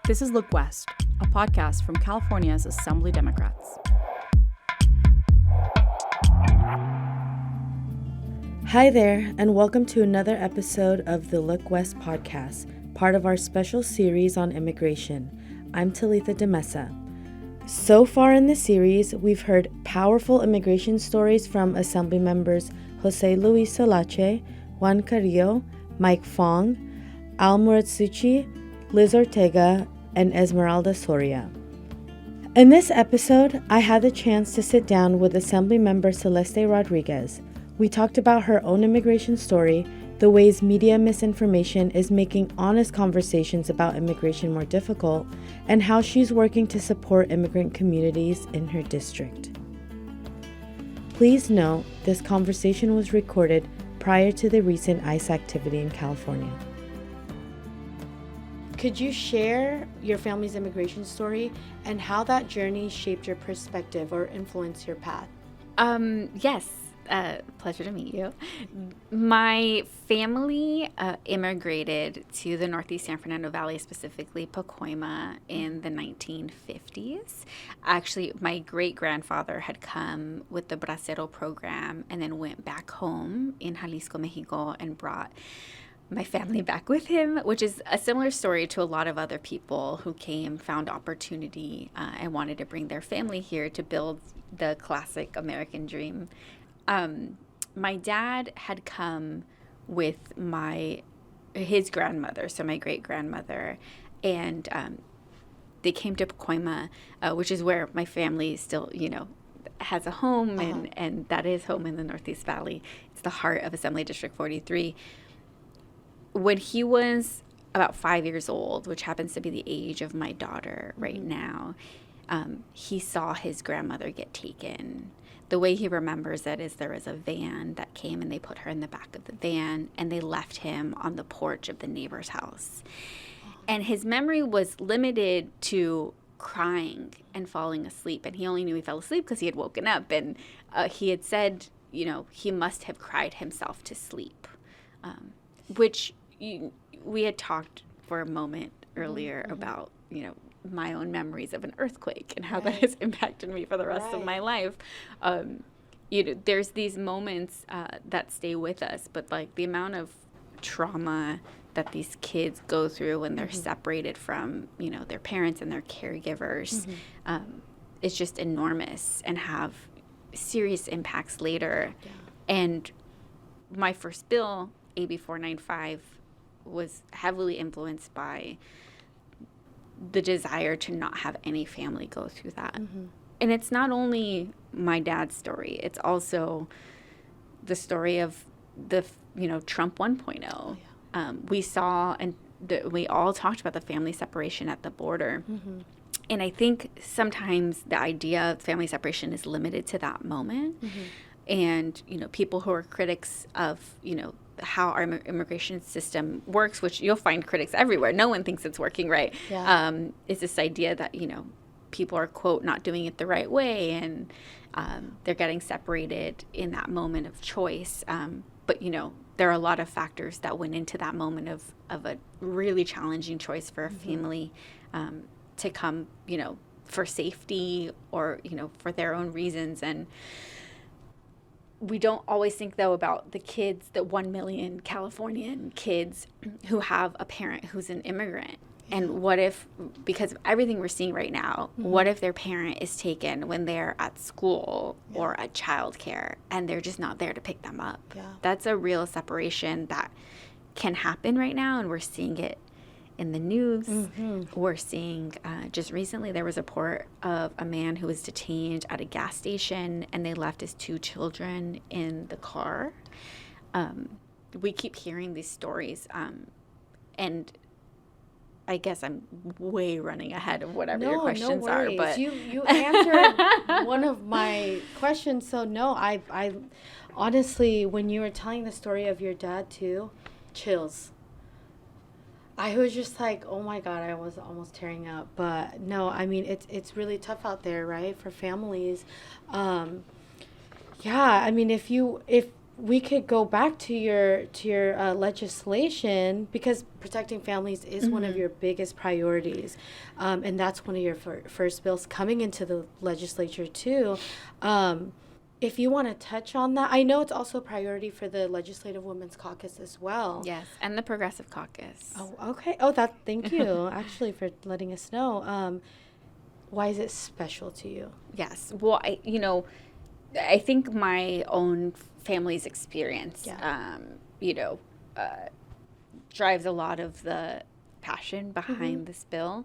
This is Look West, a podcast from California's Assembly Democrats. Hi there, and welcome to another episode of the Look West podcast, part of our special series on immigration. I'm Talitha DeMesa. So far in the series, we've heard powerful immigration stories from Assembly members Jose Luis Solache, Juan Carrillo, Mike Fong, Al Muratsuchi, Liz Ortega, and Esmeralda Soria. In this episode, I had the chance to sit down with Assembly member Celeste Rodriguez. We talked about her own immigration story, the ways media misinformation is making honest conversations about immigration more difficult, and how she's working to support immigrant communities in her district. Please note, this conversation was recorded prior to the recent ICE activity in California. Could you share your family's immigration story and how that journey shaped your perspective or influenced your path? Yes. Pleasure to meet you. My family immigrated to the Northeast San Fernando Valley, specifically Pacoima, in the 1950s. Actually, my great-grandfather had come with the Bracero program and then went back home in Jalisco, Mexico, and brought my family back with him, which is a similar story to a lot of other people who came, found opportunity, and wanted to bring their family here to build the classic American dream. My dad had come with his grandmother, so my great-grandmother, and they came to Pacoima, which is where my family still, has a home, and that is home in the Northeast Valley. It's the heart of Assembly District 43. When he was about 5 years old, which happens to be the age of my daughter right now, he saw his grandmother get taken. The way he remembers it is there was a van that came and they put her in the back of the van and they left him on the porch of the neighbor's house. And his memory was limited to crying and falling asleep. And he only knew he fell asleep because he had woken up. And he had said, he must have cried himself to sleep, which we had talked for a moment earlier about, my own memories of an earthquake and how that has impacted me for the rest of my life. There's these moments that stay with us, but like the amount of trauma that these kids go through when they're separated from, their parents and their caregivers, is just enormous and have serious impacts later. Yeah. And my first bill, AB 495, was heavily influenced by the desire to not have any family go through that. And it's not only my dad's story, it's also the story of the, Trump 1.0. We saw, and we all talked about the family separation at the border. And I think sometimes the idea of family separation is limited to that moment. And, people who are critics of, how our immigration system works, which you'll find critics everywhere. No one thinks it's working right. Yeah. Is this idea that, people are, quote, not doing it the right way and they're getting separated in that moment of choice. But, there are a lot of factors that went into that moment of a really challenging choice for a family to come, for safety or, for their own reasons. And we don't always think, though, about the kids, the 1 million Californian kids who have a parent who's an immigrant. And what if, because of everything we're seeing right now, what if their parent is taken when they're at school or at childcare and they're just not there to pick them up? Yeah. That's a real separation that can happen right now, and we're seeing it in the news. We're seeing, just recently there was a report of a man who was detained at a gas station and they left his 2 children in the car. We keep hearing these stories, and I guess I'm way running ahead of whatever your questions are. But you answered one of my questions. So no, I honestly, when you were telling the story of your dad too, chills. I was just like, oh my God, I was almost tearing up. But no, I mean, it's really tough out there, right, for families. Yeah, I mean, if we could go back to your legislation, because protecting families is one of your biggest priorities, and that's one of your first bills coming into the legislature too. If you want to touch on that, I know it's also a priority for the Legislative Women's Caucus as well. Yes, and the Progressive Caucus. Oh, okay. Thank you actually for letting us know. Why is it special to you? Yes. Well, I think my own family's experience, drives a lot of the passion behind this bill.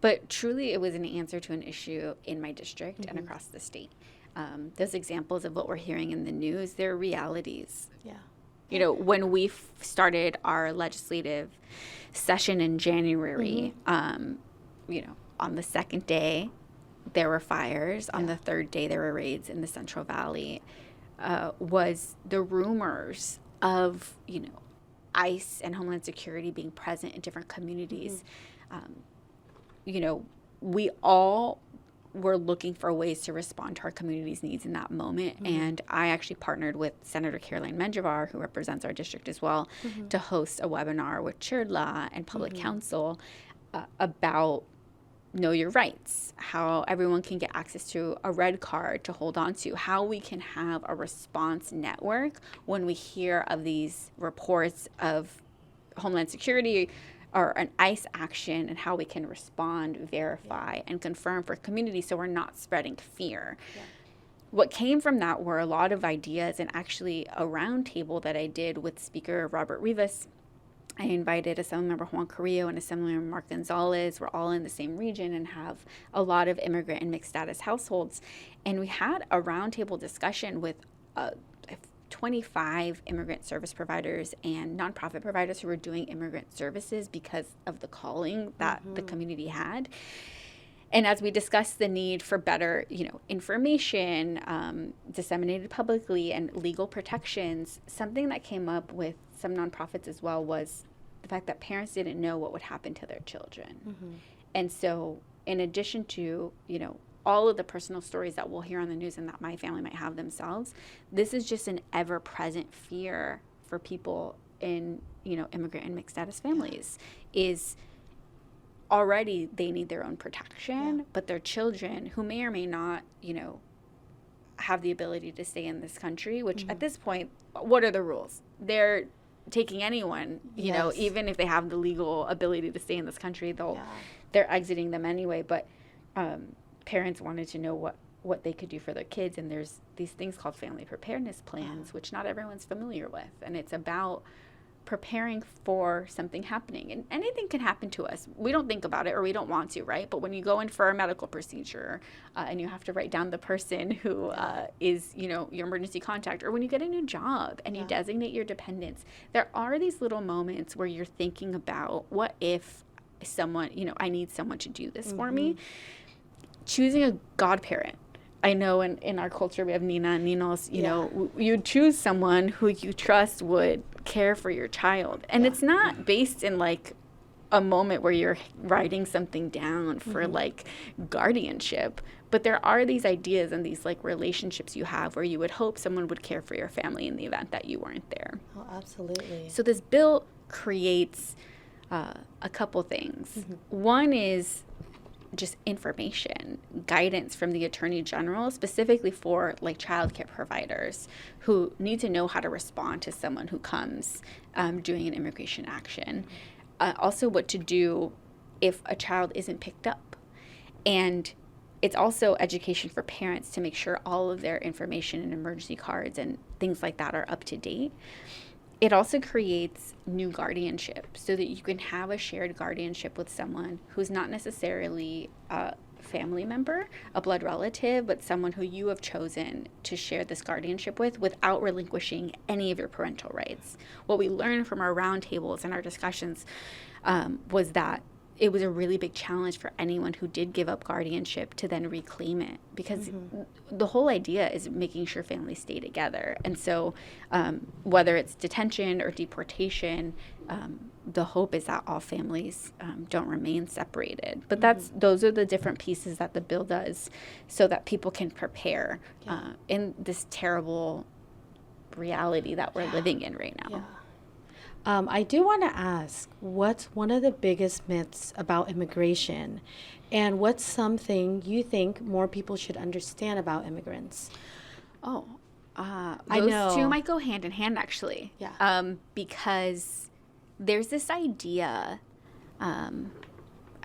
But truly, it was an answer to an issue in my district and across the state. Those examples of what we're hearing in the news, they're realities. Yeah. When we started our legislative session in January, on the second day, there were fires. On the third day, there were raids in the Central Valley. Was the rumors of, ICE and Homeland Security being present in different communities. We all were looking for ways to respond to our community's needs in that moment. And I actually partnered with Senator Caroline Menjivar, who represents our district as well, to host a webinar with Churdla and Public Counsel about know your rights, how everyone can get access to a red card to hold on to, how we can have a response network when we hear of these reports of Homeland Security or an ICE action, and how we can respond, verify, and confirm for community so we're not spreading fear. What came from that were a lot of ideas, and actually a roundtable that I did with Speaker Robert Rivas. I invited Assemblymember Juan Carrillo and Assemblymember Mark Gonzalez. We're all in the same region and have a lot of immigrant and mixed status households. And we had a roundtable discussion with 25 immigrant service providers and nonprofit providers who were doing immigrant services because of the calling that the community had. And as we discussed the need for better, information disseminated publicly and legal protections, something that came up with some nonprofits as well was the fact that parents didn't know what would happen to their children. And so in addition to, all of the personal stories that we'll hear on the news and that my family might have themselves, this is just an ever-present fear for people in, immigrant and mixed status families is already they need their own protection, but their children who may or may not, have the ability to stay in this country, which at this point, what are the rules? They're taking anyone, even if they have the legal ability to stay in this country, they're exiting them anyway. But parents wanted to know what they could do for their kids, and there's these things called family preparedness plans, which not everyone's familiar with, and it's about preparing for something happening. And anything can happen to us. We don't think about it, or we don't want to, right? But when you go in for a medical procedure and you have to write down the person who is, your emergency contact, or when you get a new job and you designate your dependents, there are these little moments where you're thinking about, what if someone, I need someone to do this for me. Choosing a godparent. I know in our culture we have Nina and Ninos, you choose someone who you trust would care for your child. And it's not based in like a moment where you're writing something down for like guardianship, but there are these ideas and these like relationships you have where you would hope someone would care for your family in the event that you weren't there. Oh, absolutely. So this bill creates a couple things. One is just information, guidance from the Attorney General, specifically for like child care providers who need to know how to respond to someone who comes doing an immigration action. Also what to do if a child isn't picked up. And it's also education for parents to make sure all of their information and emergency cards and things like that are up to date. It also creates new guardianship so that you can have a shared guardianship with someone who's not necessarily a family member, a blood relative, but someone who you have chosen to share this guardianship with without relinquishing any of your parental rights. What we learned from our roundtables and our discussions was that it was a really big challenge for anyone who did give up guardianship to then reclaim it, because the whole idea is making sure families stay together. And so whether it's detention or deportation, the hope is that all families don't remain separated. But those are the different pieces that the bill does so that people can prepare in this terrible reality that we're living in right now. Yeah. I do want to ask, what's one of the biggest myths about immigration, and what's something you think more people should understand about immigrants? Oh, I those know. two might go hand in hand, actually. Yeah. Because there's this idea, I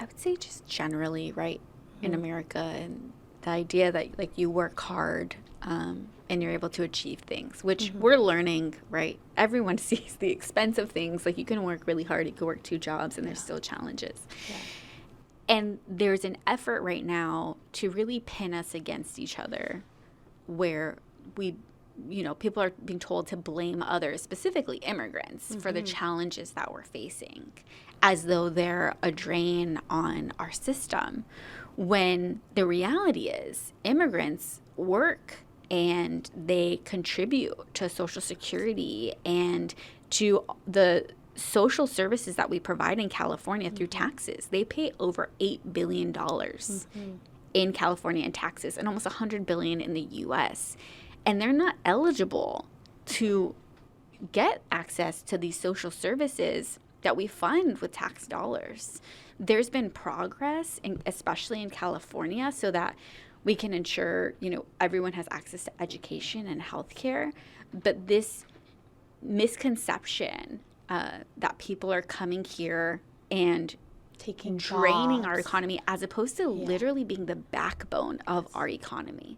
would say just generally, right, in America, and the idea that, like, you work hard and you're able to achieve things, which we're learning, right? Everyone sees the expense of things. Like, you can work really hard, you can work 2 jobs, and there's still challenges. Yeah. And there's an effort right now to really pin us against each other, where people are being told to blame others, specifically immigrants, for the challenges that we're facing, as though they're a drain on our system. When the reality is, immigrants work and they contribute to Social Security and to the social services that we provide in California through taxes. They pay over $8 billion in California in taxes, and almost $100 billion in the U.S. And they're not eligible to get access to these social services that we fund with tax dollars. There's been progress, especially in California, so that we can ensure, everyone has access to education and healthcare. But this misconception that people are coming here and Taking draining jobs. our economy, as opposed to literally being the backbone of our economy.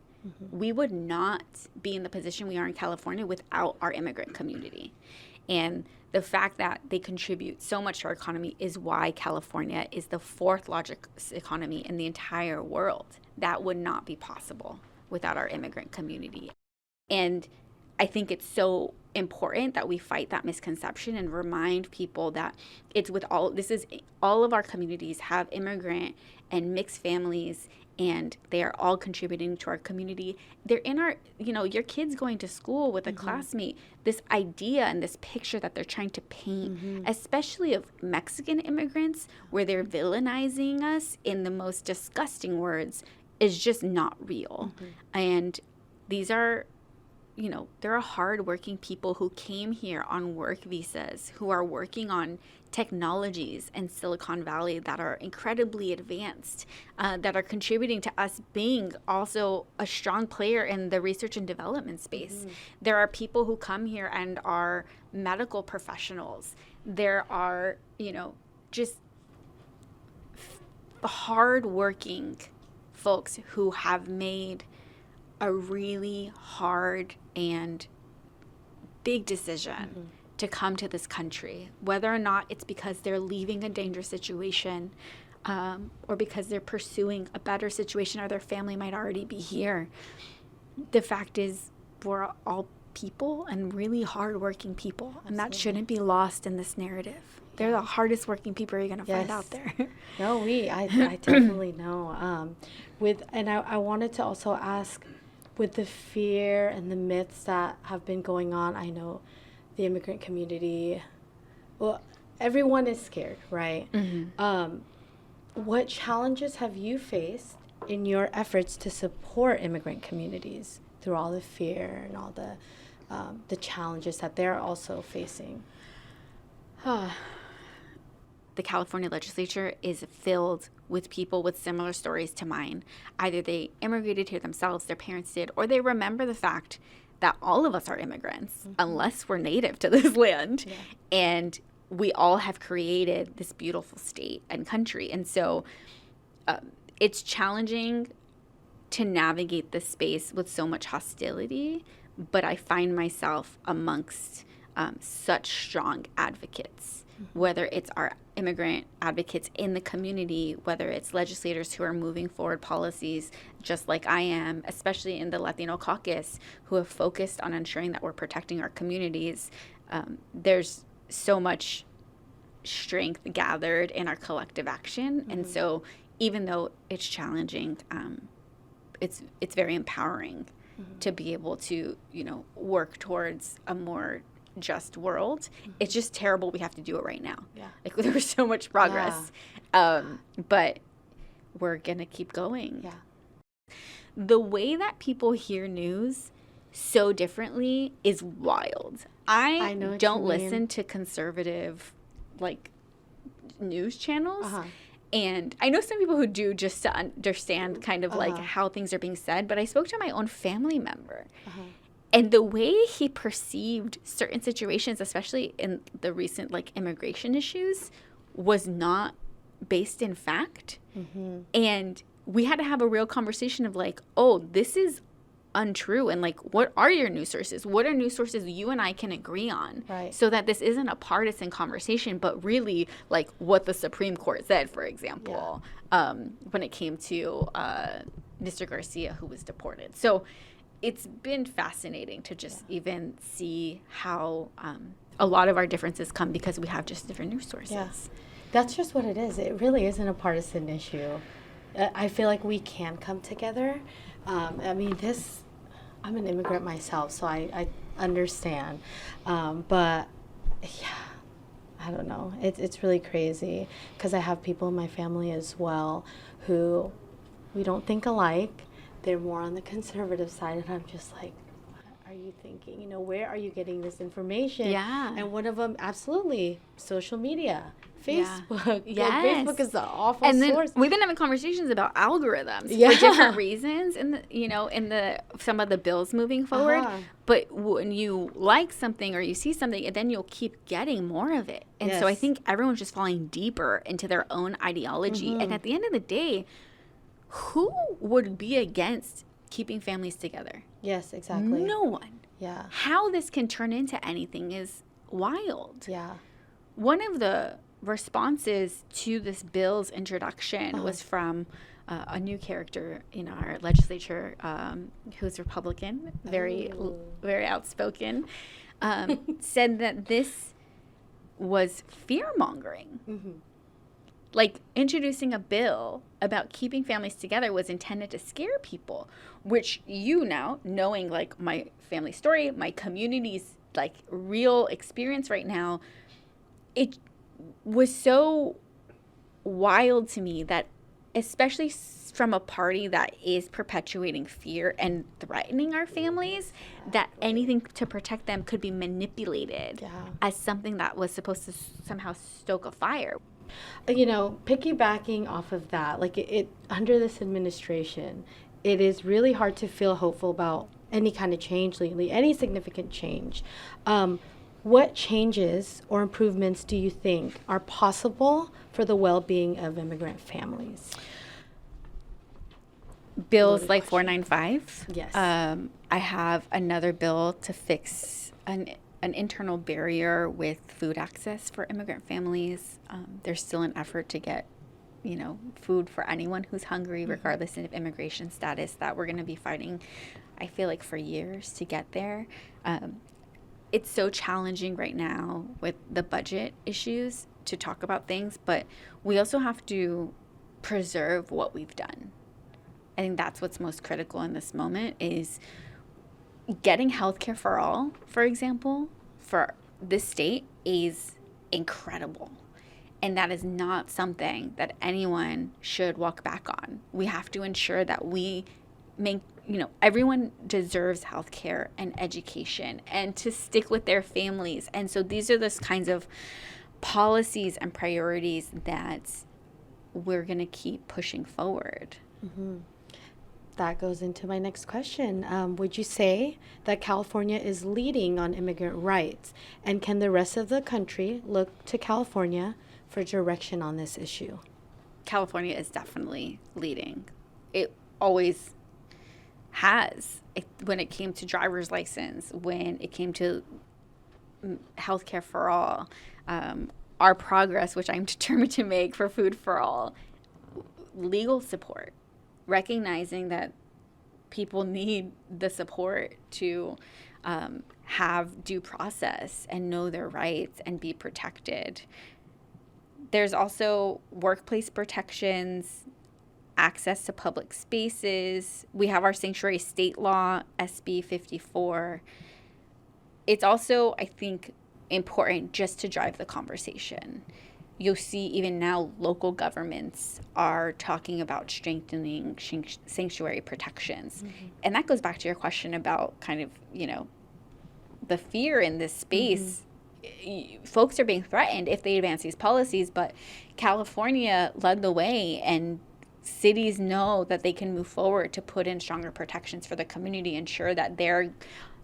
We would not be in the position we are in California without our immigrant community. And the fact that they contribute so much to our economy is why California is the 4th largest economy in the entire world. That would not be possible without our immigrant community. And I think it's so important that we fight that misconception and remind people that all of our communities have immigrant and mixed families, and they are all contributing to our community. They're in our, your kid's going to school with a classmate, this idea and this picture that they're trying to paint, especially of Mexican immigrants, where they're villainizing us in the most disgusting words, is just not real. And these are, there are hardworking people who came here on work visas, who are working on technologies in Silicon Valley that are incredibly advanced, that are contributing to us being also a strong player in the research and development space. There are people who come here and are medical professionals. There are, just hardworking folks who have made a really hard and big decision to come to this country, whether or not it's because they're leaving a dangerous situation, or because they're pursuing a better situation, or their family might already be here. The fact is, we're all people, and really hardworking people. Absolutely. And that shouldn't be lost in this narrative. They're the hardest working people you're going to find out there. No, I definitely know. I wanted to also ask, with the fear and the myths that have been going on, I know the immigrant community, well, everyone is scared, right? What challenges have you faced in your efforts to support immigrant communities through all the fear and all the challenges that they're also facing? The California legislature is filled with people with similar stories to mine. Either they immigrated here themselves, their parents did, or they remember the fact that all of us are immigrants, unless we're native to this land. Yeah. And we all have created this beautiful state and country. And so it's challenging to navigate this space with so much hostility, but I find myself amongst such strong advocates, whether it's our immigrant advocates in the community, whether it's legislators who are moving forward policies just like I am, especially in the Latino Caucus, who have focused on ensuring that we're protecting our communities. There's so much strength gathered in our collective action. And so even though it's challenging, it's very empowering to be able to, work towards a more just world. It's just terrible we have to do it right now. Yeah. Like, there was so much progress. Yeah. But we're gonna keep going. Yeah. The way that people hear news so differently is wild. I know what don't you mean. listen to conservative, like, news channels. Uh-huh. And I know some people who do, just to understand kind of like how things are being said. But I spoke to my own family member. And the way he perceived certain situations, especially in the recent like immigration issues, was not based in fact. And we had to have a real conversation of like, oh, this is untrue. And like, what are your news sources? What are news sources you and I can agree on? Right. So that this isn't a partisan conversation, but really like what the Supreme Court said, for example, when it came to Mr. Garcia, who was deported. So it's been fascinating to just even see how a lot of our differences come because we have just different news sources. Yeah. That's just what it is. It really isn't a partisan issue. I feel like we can come together. I mean, I'm an immigrant myself, so I understand. But, yeah, I don't know. It's really crazy because I have people in my family as well who we don't think alike. They're more on the conservative side, and I'm just like, what are you thinking? You know, where are you getting this information? Yeah. And one of them, absolutely, social media. Facebook. Yes. Like, Facebook is the awful and then source. we've been having conversations about algorithms Yeah. for different reasons in the some of the bills moving forward. But when you like something or you see something, then you'll keep getting more of it. And so I think everyone's just falling deeper into their own ideology. And at the end of the day, who would be against keeping families together? Yes, exactly. No one. Yeah. How this can turn into anything is wild. Yeah. One of the responses to this bill's introduction was from a new character in our legislature who's Republican, very outspoken, said that this was fear-mongering. Like, introducing a bill about keeping families together was intended to scare people, which you now, knowing, like, my family story, my community's, like, real experience right now, it was so wild to me that, especially from a party that is perpetuating fear and threatening our families, that anything to protect them could be manipulated as something that was supposed to somehow stoke a fire. You know, piggybacking off of that, like it under this administration, it is really hard to feel hopeful about any kind of change lately, any significant change. What changes or improvements do you think are possible for the well-being of immigrant families? Bills like 495. Yes. I have another bill to fix an internal barrier with food access for immigrant families. There's still an effort to get, food for anyone who's hungry, regardless of immigration status, that we're going to be fighting, I feel like, for years to get there. It's so challenging right now with the budget issues to talk about things, but we also have to preserve what we've done. I think that's what's most critical in this moment is getting healthcare for all, for example, for this state is incredible. And that is not something that anyone should walk back on. We have to ensure that we make, everyone deserves healthcare and education and to stick with their families. And so these are those kinds of policies and priorities that we're going to keep pushing forward. That goes into my next question. Would you say that California is leading on immigrant rights? And can the rest of the country look to California for direction on this issue? California is definitely leading. It always has. When it came to driver's license, when it came to healthcare for all, our progress, which I'm determined to make for food for all, legal support, recognizing that people need the support to have due process and know their rights and be protected. There's also workplace protections, access to public spaces. We have our sanctuary state law, SB 54. It's also, I think, important just to drive the conversation. you'll see even now local governments are talking about strengthening sanctuary protections. Mm-hmm. And that goes back to your question about kind of, the fear in this space. Mm-hmm. Folks are being threatened if they advance these policies, but California led the way, and cities know that they can move forward to put in stronger protections for the community, ensure that their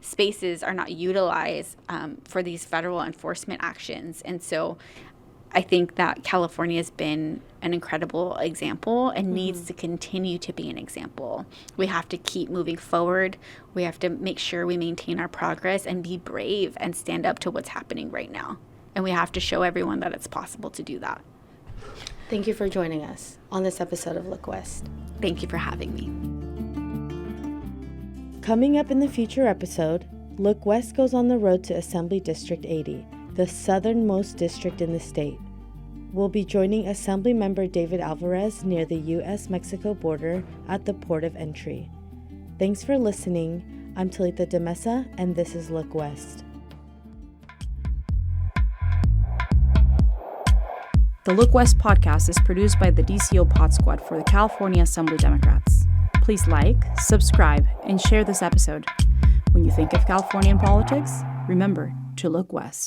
spaces are not utilized for these federal enforcement actions. And so I think that California has been an incredible example and needs to continue to be an example. We have to keep moving forward. We have to make sure we maintain our progress and be brave and stand up to what's happening right now. And we have to show everyone that it's possible to do that. Thank you for joining us on this episode of Look West. Thank you for having me. Coming up in the future episode, Look West goes on the road to Assembly District 80, the southernmost district in the state. We'll be joining Assembly Member David Alvarez near the U.S.-Mexico border at the port of entry. Thanks for listening. I'm Talitha de Mesa, and this is Look West. The Look West podcast is produced by the DCO Pod Squad for the California Assembly Democrats. Please like, subscribe, and share this episode. When you think of Californian politics, remember to look west.